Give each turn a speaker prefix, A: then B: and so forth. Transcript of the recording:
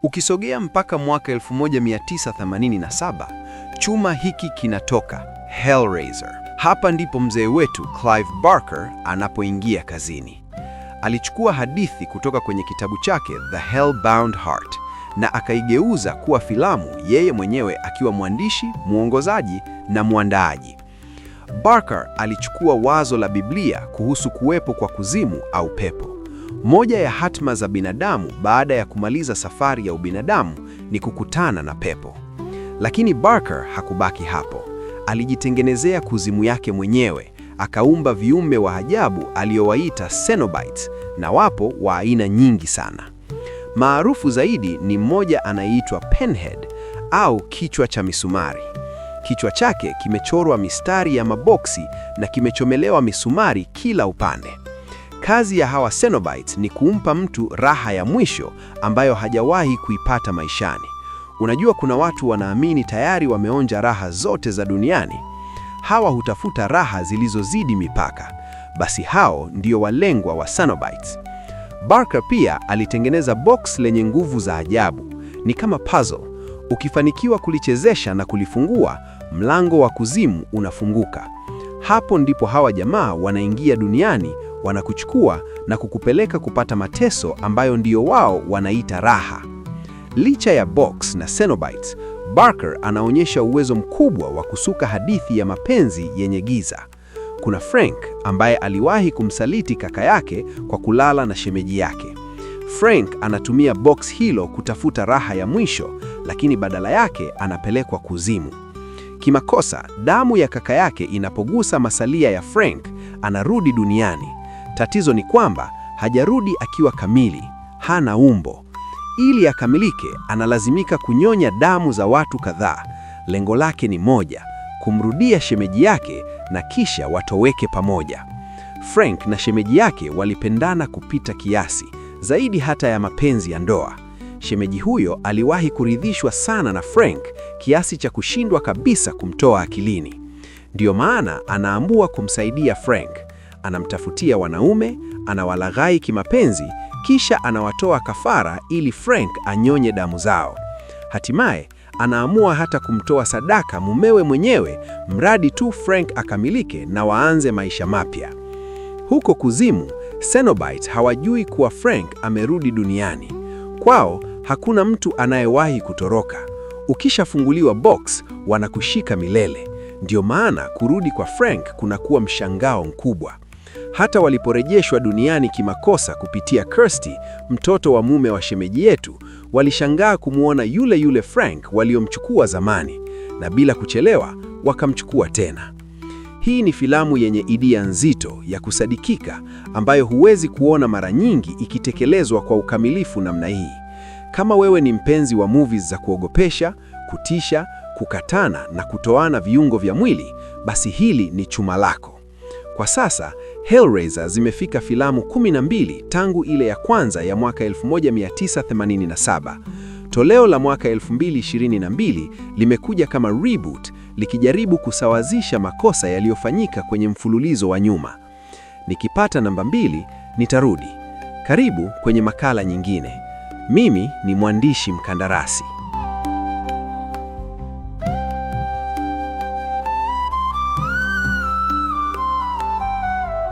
A: Ukisogea mpaka mwaka 1987, chuma hiki kinatoka, Hellraiser. Hapa ndipo mzee wetu Clive Barker anapoingia kazini. Alichukua hadithi kutoka kwenye kitabu chake The Hellbound Heart na akaigeuza kuwa filamu, yeye mwenyewe akiwa mwandishi, mwongozaji na mwandaaji. Barker alichukua wazo la Biblia kuhusu kuwepo kwa kuzimu au pepo. Moja ya hatma za binadamu baada ya kumaliza safari ya ubinadamu ni kukutana na pepo. Lakini Barker hakubaki hapo. Alijitengenezea kuzimu yake mwenyewe, akaumba viumbe wa ajabu aliowaita Cenobites, na wapo wa aina nyingi sana. Maarufu zaidi ni mmoja anayeitwa Pinhead au kichwa cha misumari. Kichwa chake kimechorwa mistari ya maboksi na kimechomelewa misumari kila upande. Kazi ya hawa Cenobites ni kumpa mtu raha ya mwisho ambayo hajawahi kuipata maishani. Unajua, kuna watu wanaamini tayari wameonja raha zote za duniani. Hawa hutafuta raha zilizozidi mipaka. Basi hao ndio walengwa wa Cenobites. Barker pia alitengeneza box lenye nguvu za ajabu. Ni kama puzzle. Ukifanikiwa kulichezesha na kulifungua, mlango wa kuzimu unafunguka. Hapo ndipo hawa jamaa wanaingia duniani, wanakuchukua na kukupeleka kupata mateso ambayo ndio wao wanaita raha. Licha ya box na Cenobites, Barker anaonyesha uwezo mkubwa wa kusuka hadithi ya mapenzi yenye giza. Kuna Frank ambaye aliwahi kumsaliti kaka yake kwa kulala na shemeji yake. Frank anatumia box hilo kutafuta raha ya mwisho, lakini badala yake anapelekwa kuzimu. Kimakosa, damu ya kaka yake inapogusa masalia ya Frank, anarudi duniani. Tatizo ni kwamba hajarudi akiwa kamili, hana umbo. Ili akamilike, analazimika kunyonya damu za watu kadhaa. Lengo lake ni moja, kumrudia shemeji yake na kisha watoweke pamoja. Frank na shemeji yake walipendana kupita kiasi, zaidi hata ya mapenzi ya ndoa. Shemeji huyo aliwahi kuridhishwa sana na Frank kiasi cha kushindwa kabisa kumtoa akilini. Ndiyo maana anaamua kumsaidia Frank. Anamtafutia wanaume, anawalaghai kimapenzi, kisha anawatoa kafara ili Frank anyonye damu zao. Hatimaye anaamua hata kumtoa sadaka mumewe mwenyewe, mradi tu Frank akamilike na waanze maisha mapya. Huko kuzimu, Cenobites hawajui kuwa Frank amerudi duniani. Kwao hakuna mtu anayewahi kutoroka. Ukishafunguliwa box, wanakushika milele. Ndio maana kurudi kwa Frank kunakuwa mshangao mkubwa. Hata waliporejeshwa duniani kimakosa kupitia Kirsty, mtoto wa mume wa shemeji yetu, walishangaa kumwona yule yule Frank waliomchukua zamani, na bila kuchelewa wakamchukua tena. Hii ni filamu yenye idea nzito ya kusadikika ambayo huwezi kuona mara nyingi ikitekelezwa kwa ukamilifu namna hii. Kama wewe ni mpenzi wa movies za kuogopesha, kutisha, kukatana na kutoana viungo vya mwili, basi hili ni chuma lako. Kwa sasa, Hellraiser zimefika filamu 12 tangu ile ya kwanza ya mwaka 1987. Toleo la mwaka 2022 limekuja kama reboot, likijaribu kusawazisha makosa yaliyofanyika kwenye mfululizo wa nyuma. Nikipata namba 2, nitarudi. Karibu kwenye makala nyingine. Mimi ni mwandishi mkandarasi.